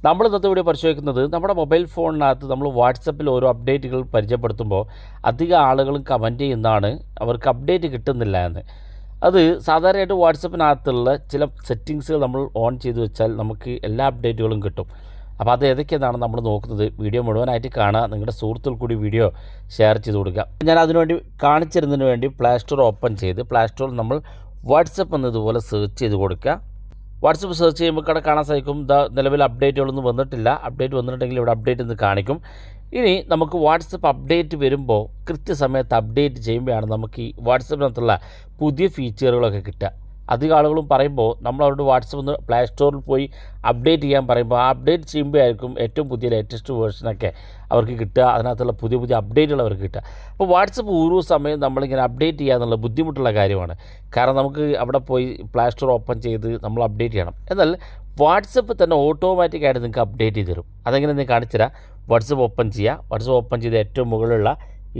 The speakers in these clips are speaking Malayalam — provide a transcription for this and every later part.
നമ്മൾ ഇന്നത്തെ വീഡിയോ പരിശോധിക്കുന്നത് നമ്മുടെ മൊബൈൽ ഫോണിനകത്ത് നമ്മൾ വാട്സപ്പിൽ ഓരോ അപ്ഡേറ്റുകൾ പരിചയപ്പെടുത്തുമ്പോൾ അധികം ആളുകളും കമൻറ്റ് ചെയ്യുന്നതാണ് അവർക്ക് അപ്ഡേറ്റ് കിട്ടുന്നില്ല എന്ന്. അത് സാധാരണയായിട്ട് വാട്സപ്പിനകത്തുള്ള ചില സെറ്റിങ്സുകൾ നമ്മൾ ഓൺ ചെയ്ത് വെച്ചാൽ നമുക്ക് എല്ലാ അപ്ഡേറ്റുകളും കിട്ടും. അപ്പോൾ അത് ഏതൊക്കെയെന്നാണ് നമ്മൾ നോക്കുന്നത്. വീഡിയോ മുഴുവനായിട്ട് കാണുക, നിങ്ങളുടെ സുഹൃത്തുക്കൾ കൂടി വീഡിയോ ഷെയർ ചെയ്ത് കൊടുക്കുക. ഞാൻ അതിനുവേണ്ടി കാണിച്ചിരുന്നതിന് വേണ്ടി പ്ലേ സ്റ്റോർ ഓപ്പൺ ചെയ്ത് പ്ലേ സ്റ്റോറിൽ നമ്മൾ വാട്സപ്പ് എന്നതുപോലെ സെർച്ച് ചെയ്ത് കൊടുക്കുക. വാട്സപ്പ് സെർച്ച് ചെയ്യുമ്പോൾ ഇവിടെ കാണാൻ സാധിക്കും നിലവിൽ അപ്ഡേറ്റുകളൊന്നും വന്നിട്ടില്ല. അപ്ഡേറ്റ് വന്നിട്ടുണ്ടെങ്കിൽ ഇവിടെ അപ്ഡേറ്റ് എന്ന് കാണിക്കും. ഇനി നമുക്ക് വാട്സപ്പ് അപ്ഡേറ്റ് വരുമ്പോൾ കൃത്യസമയത്ത് അപ്ഡേറ്റ് ചെയ്യുമ്പോഴാണ് നമുക്ക് ഈ വാട്സപ്പിനകത്തുള്ള പുതിയ ഫീച്ചറുകളൊക്കെ കിട്ടുക. അധികം ആളുകളും പറയുമ്പോൾ നമ്മൾ അവരുടെ വാട്സപ്പ് ഒന്ന് പ്ലേ സ്റ്റോറിൽ പോയി അപ്ഡേറ്റ് ചെയ്യാൻ പറയുമ്പോൾ ആ അപ്ഡേറ്റ് ചെയ്യുമ്പോഴായിരിക്കും ഏറ്റവും പുതിയ ലേറ്റസ്റ്റ് വേർഷനൊക്കെ അവർക്ക് കിട്ടുക, അതിനകത്തുള്ള പുതിയ പുതിയ അപ്ഡേറ്റുകൾ അവർക്ക് കിട്ടുക. അപ്പോൾ വാട്സപ്പ് ഓരോ സമയം നമ്മളിങ്ങനെ അപ്ഡേറ്റ് ചെയ്യുക എന്നുള്ള ബുദ്ധിമുട്ടുള്ള കാര്യമാണ്. കാരണം നമുക്ക് അവിടെ പോയി പ്ലേ സ്റ്റോർ ഓപ്പൺ ചെയ്ത് നമ്മൾ അപ്ഡേറ്റ് ചെയ്യണം. എന്നാൽ വാട്സപ്പ് തന്നെ ഓട്ടോമാറ്റിക്കായിട്ട് നിങ്ങൾക്ക് അപ്ഡേറ്റ് ചെയ്ത് തരും. അതെങ്ങനെ നിങ്ങൾ കാണിച്ചു തരാം. വാട്സപ്പ് ഓപ്പൺ ചെയ്യുക. വാട്സപ്പ് ഓപ്പൺ ചെയ്ത് ഏറ്റവും മുകളിലുള്ള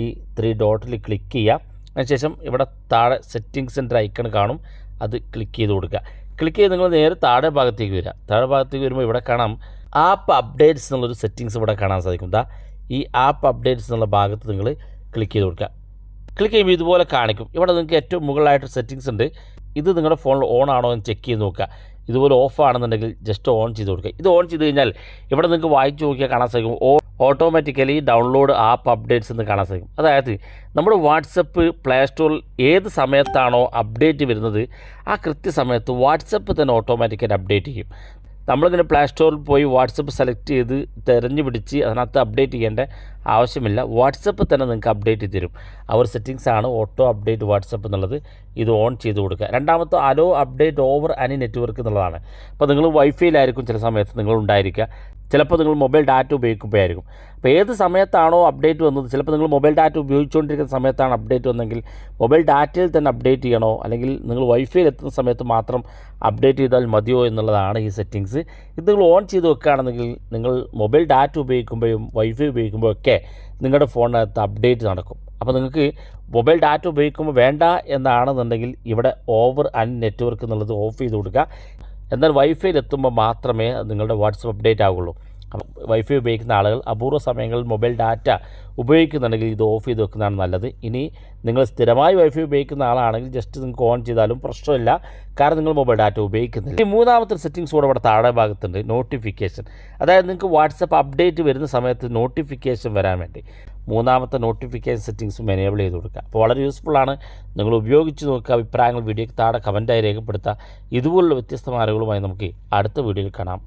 ഈ 3 ഡോട്ടിൽ ക്ലിക്ക് ചെയ്യുക. അതിനുശേഷം ഇവിടെ താഴെ സെറ്റിങ്സിൻ്റെ ഐക്കൺ കാണും, അത് ക്ലിക്ക് ചെയ്ത് കൊടുക്കുക. ക്ലിക്ക് ചെയ്ത് നിങ്ങൾ നേരെ താഴെ ഭാഗത്തേക്ക് വരിക. താഴെ ഭാഗത്തേക്ക് വരുമ്പോൾ ഇവിടെ കാണാം ആപ്പ് അപ്ഡേറ്റ്സ് എന്നുള്ളൊരു സെറ്റിങ്സ് ഇവിടെ കാണാൻ സാധിക്കും. ഈ ആപ്പ് അപ്ഡേറ്റ്സ് എന്നുള്ള ഭാഗത്ത് നിങ്ങൾ ക്ലിക്ക് ചെയ്ത് കൊടുക്കുക. ക്ലിക്ക് ചെയ്യുമ്പോൾ ഇതുപോലെ കാണിക്കും. ഇവിടെ നിങ്ങൾക്ക് ഏറ്റവും മുകളിലായിട്ട് സെറ്റിങ്സ് ഉണ്ട്. ഇത് നിങ്ങളുടെ ഫോണിൽ ഓൺ ആണോ എന്ന് ചെക്ക് ചെയ്ത് നോക്കുക. ഇതുപോലെ ഓഫ് ആണെന്നുണ്ടെങ്കിൽ ജസ്റ്റ് ഓൺ ചെയ്ത് കൊടുക്കുക. ഇത് ഓൺ ചെയ്ത് കഴിഞ്ഞാൽ ഇവിടെ നിങ്ങൾക്ക് വായിച്ച് നോക്കിയാൽ കാണാൻ സാധിക്കും ഓട്ടോമാറ്റിക്കലി ഡൗൺലോഡ് ആപ്പ് അപ്ഡേറ്റ്സ് എന്ന് കാണാൻ സാധിക്കും. അതായത് നമ്മുടെ വാട്സപ്പ് പ്ലേ സ്റ്റോറിൽ ഏത് സമയത്താണോ അപ്ഡേറ്റ് വരുന്നത് ആ കൃത്യസമയത്ത് വാട്സപ്പ് തന്നെ ഓട്ടോമാറ്റിക്കായിട്ട് അപ്ഡേറ്റ് ചെയ്യും. നമ്മളിങ്ങനെ പ്ലേ സ്റ്റോറിൽ പോയി വാട്സപ്പ് സെലക്ട് ചെയ്ത് തിരഞ്ഞു പിടിച്ച് അതിനകത്ത് അപ്ഡേറ്റ് ചെയ്യേണ്ട ആവശ്യമില്ല. വാട്സപ്പ് തന്നെ നിങ്ങൾക്ക് അപ്ഡേറ്റ് ചെയ്ത് തരും. ആ ഒരു സെറ്റിങ്സാണ് ഓട്ടോ അപ്ഡേറ്റ് വാട്സപ്പ് എന്നുള്ളത്. ഇത് ഓൺ ചെയ്ത് കൊടുക്കുക. രണ്ടാമത്തെ അലോ അപ്ഡേറ്റ് ഓവർ അനി നെറ്റ്വർക്ക് എന്നുള്ളതാണ്. അപ്പോൾ നിങ്ങൾ വൈഫൈയിലായിരിക്കും ചില സമയത്ത് നിങ്ങൾ ഉണ്ടായിരിക്കുക, ചിലപ്പോൾ നിങ്ങൾ മൊബൈൽ ഡാറ്റ ഉപയോഗിക്കുമ്പോഴായിരിക്കും. അപ്പോൾ ഏത് സമയത്താണോ അപ്ഡേറ്റ് വന്നത്, ചിലപ്പോൾ നിങ്ങൾ മൊബൈൽ ഡാറ്റ ഉപയോഗിച്ചുകൊണ്ടിരിക്കുന്ന സമയത്താണ് അപ്ഡേറ്റ് വന്നെങ്കിൽ മൊബൈൽ ഡാറ്റയിൽ തന്നെ അപ്ഡേറ്റ് ചെയ്യണോ, അല്ലെങ്കിൽ നിങ്ങൾ വൈഫൈയിൽ എത്തുന്ന സമയത്ത് മാത്രം അപ്ഡേറ്റ് ചെയ്താൽ മതിയോ എന്നുള്ളതാണ് ഈ സെറ്റിങ്സ്. ഇത് നിങ്ങൾ ഓൺ ചെയ്ത് വെക്കുകയാണെന്നെങ്കിൽ നിങ്ങൾ മൊബൈൽ ഡാറ്റ ഉപയോഗിക്കുമ്പോഴും വൈഫൈ ഉപയോഗിക്കുമ്പോഴൊക്കെ നിങ്ങളുടെ ഫോണിനകത്ത് അപ്ഡേറ്റ് നടക്കും. അപ്പോൾ നിങ്ങൾക്ക് മൊബൈൽ ഡാറ്റ ഉപയോഗിക്കുമ്പോൾ വേണ്ട എന്നാണെന്നുണ്ടെങ്കിൽ ഇവിടെ ഓവർ അൺ നെറ്റ്വർക്ക് എന്നുള്ളത് ഓഫ് ചെയ്ത് കൊടുക്കുക. എന്നാൽ വൈഫൈയിൽ എത്തുമ്പോൾ മാത്രമേ നിങ്ങളുടെ വാട്സപ്പ് അപ്ഡേറ്റ് ആകുള്ളൂ. അപ്പം വൈഫൈ ഉപയോഗിക്കുന്ന ആളുകൾ അപൂർവ സമയങ്ങളിൽ മൊബൈൽ ഡാറ്റ ഉപയോഗിക്കുന്നുണ്ടെങ്കിൽ ഇത് ഓഫ് ചെയ്ത് വെക്കുന്നതാണ് നല്ലത്. ഇനി നിങ്ങൾ സ്ഥിരമായി വൈഫൈ ഉപയോഗിക്കുന്ന ആളാണെങ്കിൽ ജസ്റ്റ് നിങ്ങൾക്ക് ഓൺ ചെയ്താലും പ്രശ്നമില്ല, കാരണം നിങ്ങൾ മൊബൈൽ ഡാറ്റ ഉപയോഗിക്കുന്നില്ല. ഈ മൂന്നാമത്തെ സെറ്റിങ്സ് കൂടെ ഇവിടെ താഴെ ഭാഗത്തുണ്ട്, നോട്ടിഫിക്കേഷൻ. അതായത് നിങ്ങൾക്ക് വാട്സപ്പ് അപ്ഡേറ്റ് വരുന്ന സമയത്ത് നോട്ടിഫിക്കേഷൻ വരാൻ വേണ്ടി മൂന്നാമത്തെ നോട്ടിഫിക്കേഷൻ സെറ്റിങ്സും എനേബിൾ ചെയ്ത് കൊടുക്കുക. അപ്പോൾ വളരെ യൂസ്ഫുള്ളാണ്. നിങ്ങൾ ഉപയോഗിച്ച് നോക്കുക. അഭിപ്രായങ്ങൾ വീഡിയോയ്ക്ക് താഴെ കമൻറ്റായി രേഖപ്പെടുത്തുക. ഇതുപോലുള്ള വ്യത്യസ്തമായ അറിവുകളുമായി നമുക്ക് അടുത്ത വീഡിയോയിൽ കാണാം.